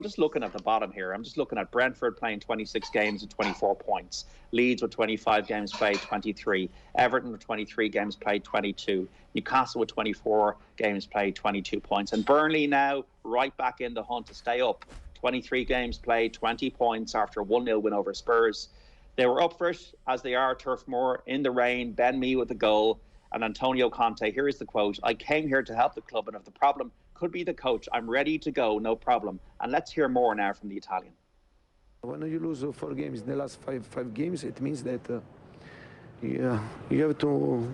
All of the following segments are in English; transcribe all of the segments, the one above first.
just looking at the bottom here. I'm just looking at Brentford playing 26 games and 24 points. Leeds with 25 games played, 23. Everton with 23 games played, 22. Newcastle with 24 games played, 22 points. And Burnley now right back in the hunt to stay up. 23 games played, 20 points after a 1-0 win over Spurs. They were up for it, as they are, Turf Moor, in the rain. Ben Mee with the goal. And Antonio Conte, here is the quote: "I came here to help the club, and if the problem could be the coach, I'm ready to go, no problem." And let's hear more now from the Italian. When you lose 4 games in the last five games, it means that you have to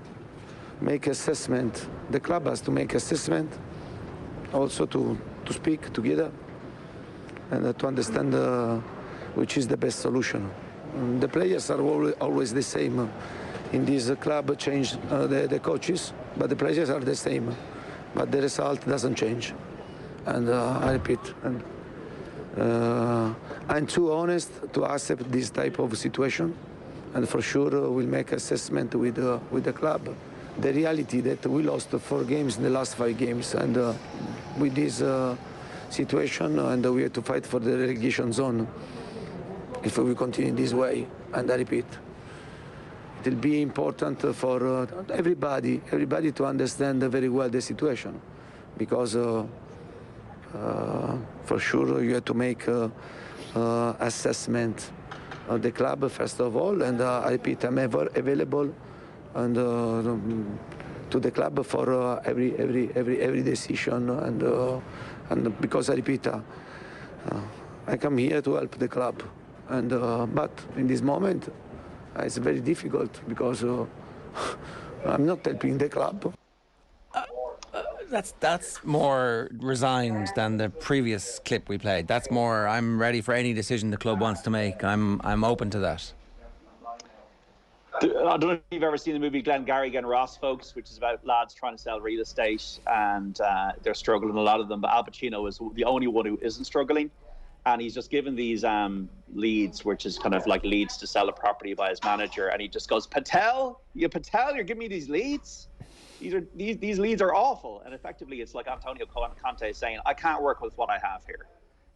make assessment. The club has to make assessment, also to speak together and to understand which is the best solution. The players are always the same. In this club, change the coaches, but the players are the same. But the result doesn't change. And I repeat, I'm too honest to accept this type of situation. And for sure, we'll make assessment with the club. The reality that we lost 4 games in the last 5 games, and with this situation, and we have to fight for the relegation zone if we continue this way. And I repeat, it will be important for everybody to understand very well the situation, because for sure you have to make assessment of the club first of all, and I repeat, I'm ever available and to the club for every decision, and because I repeat, I come here to help the club, and but in this moment it's very difficult because I'm not helping the club. That's more resigned than the previous clip we played. That's more, I'm ready for any decision the club wants to make. I'm open to that. I don't know if you've ever seen the movie Glengarry Glen Ross, folks, which is about lads trying to sell real estate, and they're struggling, a lot of them, but Al Pacino is the only one who isn't struggling. And he's just given these leads, which is kind of like leads to sell a property by his manager. And he just goes, Patel, you're giving me these leads? These leads are awful. And effectively, it's like Antonio Conte saying, I can't work with what I have here.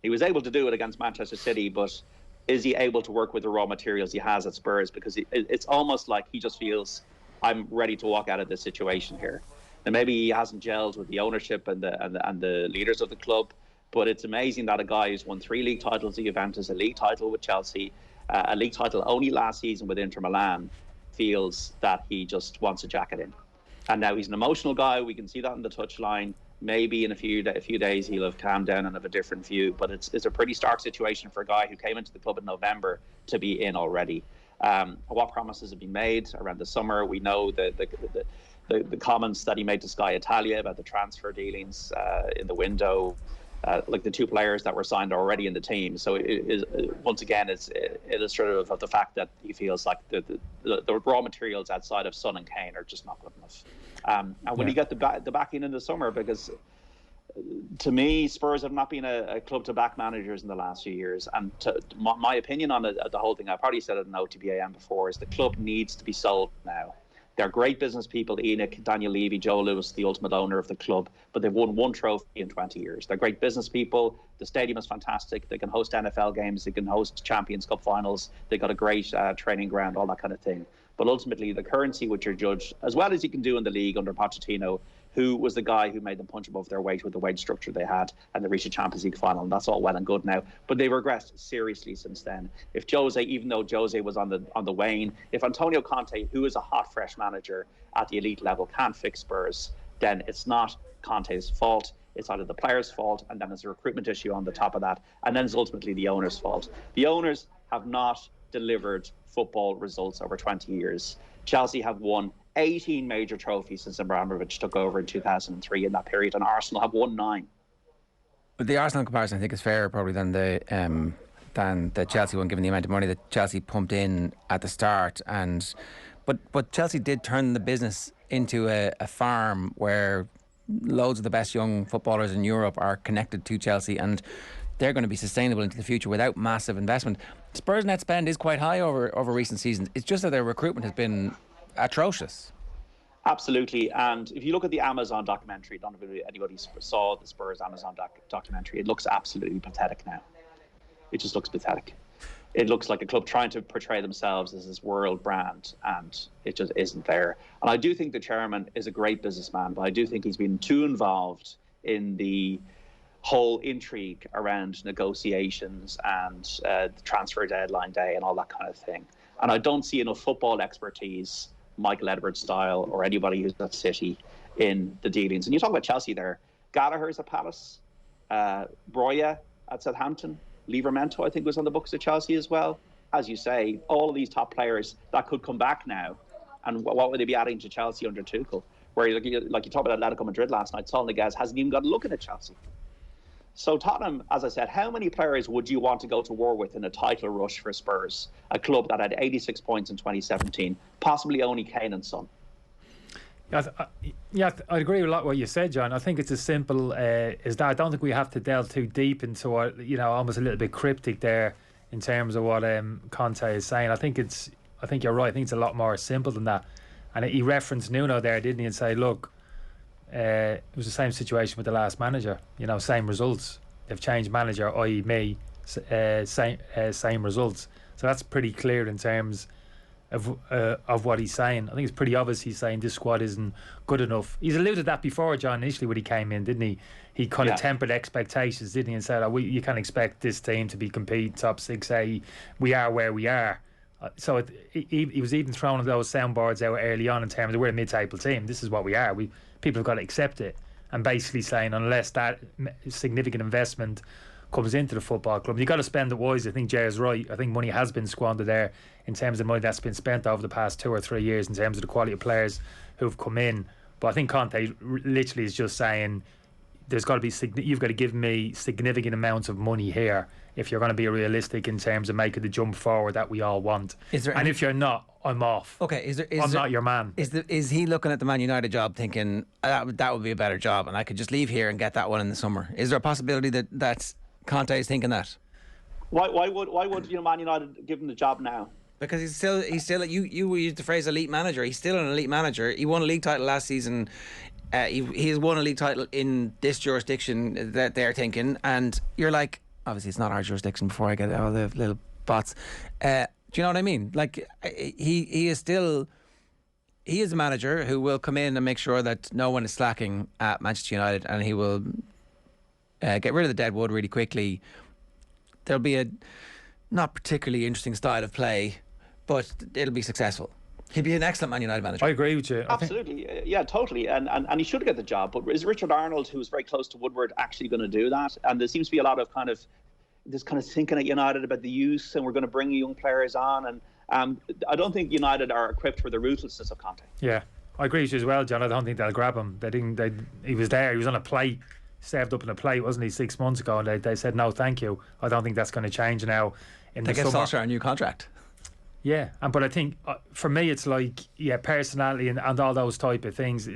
He was able to do it against Manchester City, but is he able to work with the raw materials he has at Spurs? Because it's almost like he just feels, I'm ready to walk out of this situation here. And maybe he hasn't gelled with the ownership and the leaders of the club. But it's amazing that a guy who's won 3 league titles at Juventus, a league title with Chelsea, a league title only last season with Inter Milan, feels that he just wants a jacket in. And now he's an emotional guy. We can see that in the touchline. Maybe in a few days he'll have calmed down and have a different view. But it's a pretty stark situation for a guy who came into the club in November to be in already. What promises have been made around the summer? We know the comments that he made to Sky Italia about the transfer dealings in the window. Like the 2 players that were signed already in the team. So it is, once again, it's illustrative of the fact that he feels like the raw materials outside of Son and Kane are just not good enough. And when you get the backing in the summer, because to me, Spurs have not been a club to back managers in the last few years. And my opinion on the whole thing, I probably said it in OTB AM before, is the club needs to be sold now. They're great business people, Enoch, Daniel Levy, Joe Lewis, the ultimate owner of the club, but they've won 1 trophy in 20 years. They're great business people. The stadium is fantastic. They can host NFL games. They can host Champions Cup finals. They've got a great training ground, all that kind of thing. But ultimately, the currency which you're judged, as well as you can do in the league under Pochettino, who was the guy who made them punch above their weight with the wage structure they had, and they reached a Champions League final, and that's all well and good now. But they've regressed seriously since then. If Jose, even though Jose was on the wane, if Antonio Conte, who is a hot, fresh manager at the elite level, can't fix Spurs, then it's not Conte's fault. It's either the players' fault, and then it's a recruitment issue on the top of that, and then it's ultimately the owners' fault. The owners have not delivered football results over 20 years. Chelsea have won 18 major trophies since Abramovich took over in 2003 in that period, and Arsenal have won 9. But the Arsenal comparison, I think, is fairer probably than the Chelsea one, given the amount of money that Chelsea pumped in at the start. But Chelsea did turn the business into a farm where loads of the best young footballers in Europe are connected to Chelsea, and they're going to be sustainable into the future without massive investment. Spurs' net spend is quite high over recent seasons. It's just that their recruitment has been atrocious. Absolutely. And if you look at the Amazon documentary, I don't know if anybody saw the Spurs Amazon documentary, it looks absolutely pathetic now. It just looks pathetic. It looks like a club trying to portray themselves as this world brand, and it just isn't there. And I do think the chairman is a great businessman, but I do think he's been too involved in the whole intrigue around negotiations and the transfer deadline day and all that kind of thing. And I don't see enough football expertise, Michael Edwards style, or anybody who's at City, in the dealings. And you talk about Chelsea there. Gallagher's at Palace, Broya at Southampton, Livramento, I think, was on the books at Chelsea as well. As you say, all of these top players that could come back now, and what would they be adding to Chelsea under Tuchel? Where, like you talked about Atletico Madrid last night, Saul Niguez hasn't even got a look at Chelsea. So Tottenham, as I said, how many players would you want to go to war with in a title rush for Spurs, a club that had 86 points in 2017, possibly only Kane and Son? Yeah, I agree with a lot what you said, John. I think it's as simple as that. I don't think we have to delve too deep into what, almost a little bit cryptic there in terms of what Conte is saying. I think you're right. I think it's a lot more simple than that. And he referenced Nuno there, didn't he? And say, look, it was the same situation with the last manager. Same results. They've changed manager, i.e. me, same results. So that's pretty clear in terms of what he's saying. I think it's pretty obvious he's saying this squad isn't good enough. He's alluded to that before, John, initially when he came in, didn't he? He kind of tempered expectations, didn't he? And said, you can't expect this team to be compete top 6A. We are where we are. So he was even throwing those soundboards out early on in terms of we're a mid-table team. This is what we are. People have got to accept it. And basically saying unless that significant investment comes into the football club, you've got to spend it wisely. I think Jer's right. I think money has been squandered there in terms of money that's been spent over the past 2 or 3 years in terms of the quality of players who've come in. But I think Conte literally is just saying there's got to be you've got to give me significant amounts of money here if you're going to be realistic in terms of making the jump forward that we all want. And if you're not, I'm off. Okay, I'm not your man. Is he looking at the Man United job thinking that would be a better job and I could just leave here and get that one in the summer? Is there a possibility that Conte is thinking that? Why would Man United give him the job now? Because he's still you used the phrase elite manager. He's still an elite manager. He won a league title last season. He has won a league title in this jurisdiction that they're thinking, and you're like, obviously it's not our jurisdiction. Before I get all the little bots, do you know what I mean? Like he is a manager who will come in and make sure that no one is slacking at Manchester United, and he will get rid of the dead wood really quickly. There'll be a not particularly interesting style of play, but it'll be successful. He'd be an excellent Man United manager. I agree with you. Absolutely. Yeah, totally. And he should get the job. But is Richard Arnold, who's very close to Woodward, actually going to do that? And there seems to be a lot of this kind of thinking at United about the youth, and we're going to bring young players on. And I don't think United are equipped for the ruthlessness of Conte. Yeah, I agree with you as well, John. I don't think they'll grab him. He was there. He was on a plate, served up in a plate, wasn't he, 6 months ago? And they said, no, thank you. I don't think that's going to change now in the summer. They get Solskjaer a new contract. Yeah, but I think for me it's like personality and all those type of things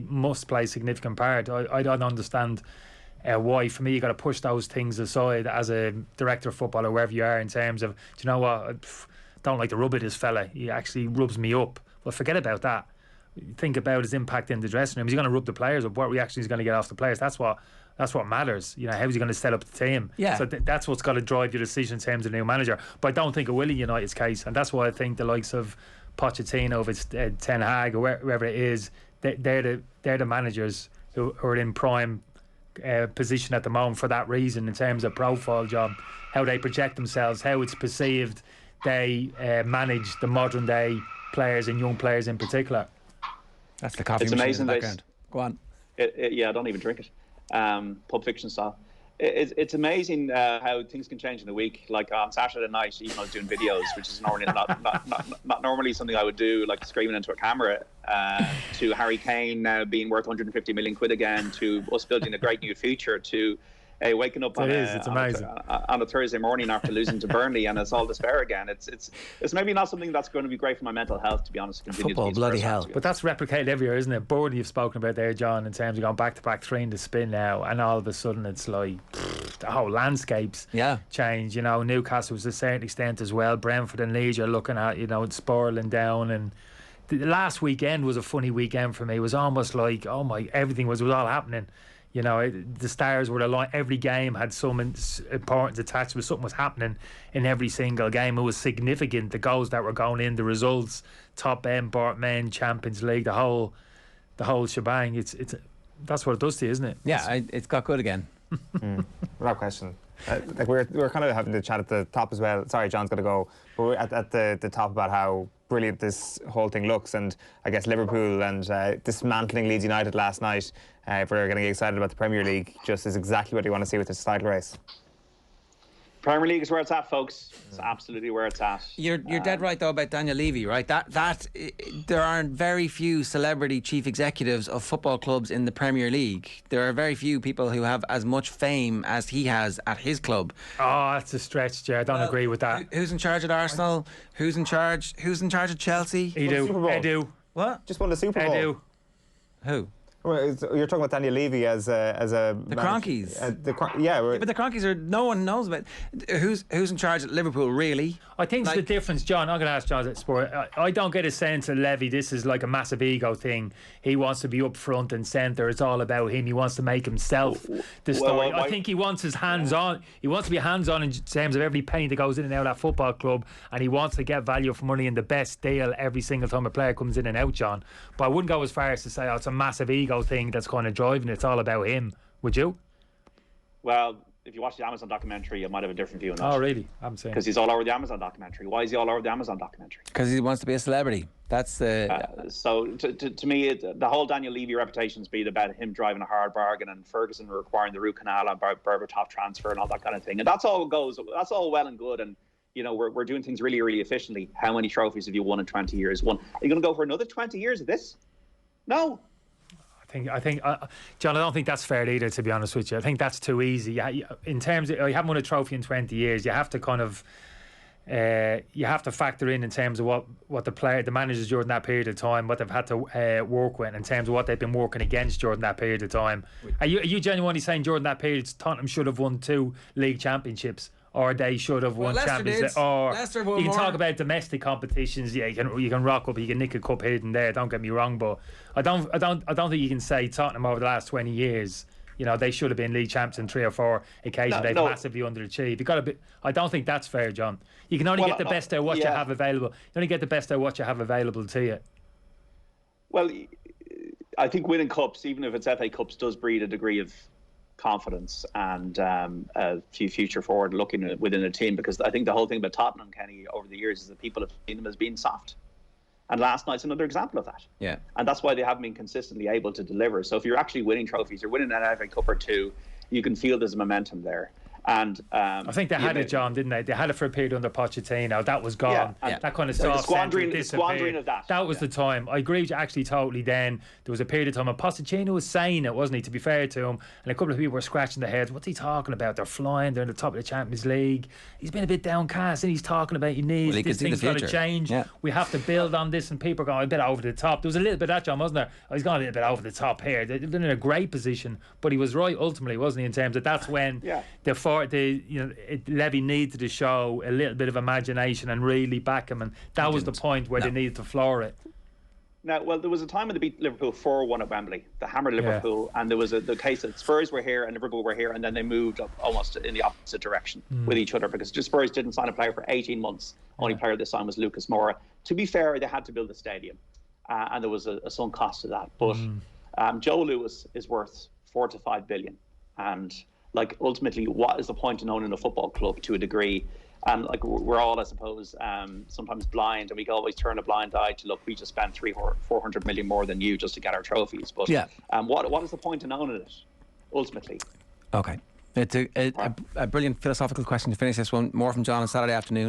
must play a significant part. I don't understand why. For me, you got to push those things aside as a director of football or wherever you are in terms of, do you know what, I don't like the rub of this fella. He actually rubs me up. Well, forget about that. Think about his impact in the dressing room. He's going to rub the players up. What reaction he's going to get off the players. That's what matters. How's he going to set up the team? Yeah. So that's what's got to drive your decision in terms of new manager. But I don't think it will in United's case, and that's why I think the likes of Pochettino, if it's Ten Hag or wherever it is, they're the managers who are in prime position at the moment for that reason in terms of profile job, how they project themselves, how it's perceived. They manage the modern day players and young players in particular. That's the coffee it's machine amazing in the background. Go on. I don't even drink it. Pulp Fiction style. It's amazing how things can change in a week. Like on Saturday night, even I was doing videos, which is normally not normally something I would do, like screaming into a camera, to Harry Kane now being worth 150 million quid again, to us building a great new future, to waking up on a Thursday morning after losing to Burnley and it's all despair again. It's maybe not something that's going to be great for my mental health, to be honest. Football, bloody hell. But that's replicated everywhere, isn't it? Burnley you've spoken about there, John, in terms of going back-to-back 3 in the spin now, and all of a sudden it's like the whole landscapes change. Newcastle was to a certain extent as well. Brentford and Leeds are looking at, it's spiralling down, and the last weekend was a funny weekend for me. It was almost like, oh my, everything was all happening. You know, the stars were aligned. Every game had some importance attached to it. Something was happening in every single game. It was significant. The goals that were going in, the results, top end, men, Champions League, the whole shebang. It's that's what it does to you, isn't it? Yeah, it's got good again. Without question. Like we were kind of having the chat at the top as well. Sorry, John's got to go. But we're at the top about how brilliant this whole thing looks, and I guess Liverpool and dismantling Leeds United last night. If we're getting excited about the Premier League, just is exactly what you want to see with this title race. Premier League is where it's at, folks. It's absolutely where it's at. You're dead right though about Daniel Levy, right? That there aren't very few celebrity chief executives of football clubs in the Premier League. There are very few people who have as much fame as he has at his club. Oh, that's a stretch, Jer. I don't agree with that. Who's in charge at Arsenal? Who's in charge of Chelsea? Edu. What? Just won the Super Bowl. Edu. Who? Well, you're talking about Daniel Levy as a the Cronkies. Yeah, but the Cronkies are no one knows about. Who's in charge at Liverpool really? I think it's the difference, John. I'm going to ask John at Sport. I don't get a sense of Levy. This is like a massive ego thing. He wants to be up front and centre. It's all about him. He wants to make himself the story. I think he wants his hands on. He wants to be hands on in terms of every penny that goes in and out of that football club, and he wants to get value for money and the best deal every single time a player comes in and out, John. But I wouldn't go as far as to say, oh, it's a massive ego thing that's kind of driving it. It's all about him. Would you? Well, if you watch the Amazon documentary, you might have a different view on that. Oh, really? I'm saying because he's all over the Amazon documentary. Why is he all over the Amazon documentary? Because he wants to be a celebrity. That's the. So to me, the whole Daniel Levy reputation's been about him driving a hard bargain and Ferguson requiring the root canal and Berbatov transfer and all that kind of thing. And that's all That's all well and good. And you know, we're doing things really, really efficiently. How many trophies have you won in 20 years? Are you going to go for another 20 years of this? No. I think, John, I don't think that's fair either, to be honest with you. I think that's too easy. In terms of, you haven't won a trophy in 20 years, you have to kind of, you have to factor in terms of what the managers during that period of time, what they've had to work with, in terms of what they've been working against during that period of time. Are you genuinely saying during that period Tottenham should have won 2 league championships? Or they should have won Champions League. Or you can talk about domestic competitions. Yeah, you can rock up, you can nick a cup here and there. Don't get me wrong, but I don't think you can say Tottenham over the last 20 years. You know, they should have been league champs on 3 or 4 occasions. They've massively underachieved. I don't think that's fair, John. You can only get the best out of what you have available. You only get the best out of what you have available to you. Well, I think winning cups, even if it's FA Cups, does breed a degree of confidence and a few future forward looking within a team, because I think the whole thing about Tottenham, Kenny, over the years is that people have seen them as being soft, and last night's another example of that. Yeah, and that's why they haven't been consistently able to deliver. So if you're actually winning trophies, you're winning an FA Cup or 2, you can feel there's momentum there. And I think they had it, John, didn't they? They had it for a period under Pochettino. That was gone. Yeah. That kind of soft squandering of that. That was the time. I agree with you actually totally then. There was a period of time, and Pochettino was saying it, wasn't he, to be fair to him? And a couple of people were scratching their heads. What's he talking about? They're flying. They're in the top of the Champions League. He's been a bit downcast, and he's talking about this thing's got to change. Yeah. We have to build on this, and people are going a bit over the top. There was a little bit of that, John, wasn't there? Oh, he's gone a little bit over the top here. They've been in a great position, but he was right ultimately, wasn't he, in terms of that's when Levy needed to show a little bit of imagination and really back him, and that was the point where they needed to floor it. Now, well, there was a time when they beat Liverpool 4-1 at Wembley. They hammered Liverpool, and there was the case that Spurs were here and Liverpool were here, and then they moved up almost in the opposite direction with each other, because Spurs didn't sign a player for 18 months. Only player this time was Lucas Moura. To be fair, they had to build a stadium, and there was a sunk cost to that. But Joe Lewis is worth 4 to 5 billion, and ultimately, what is the point in owning a football club to a degree? And we're all, I suppose, sometimes blind, and we can always turn a blind eye to look. We just spent 400 million more than you just to get our trophies. But what is the point in owning it ultimately? Okay, it's a brilliant philosophical question to finish this one. More from John on Saturday afternoon.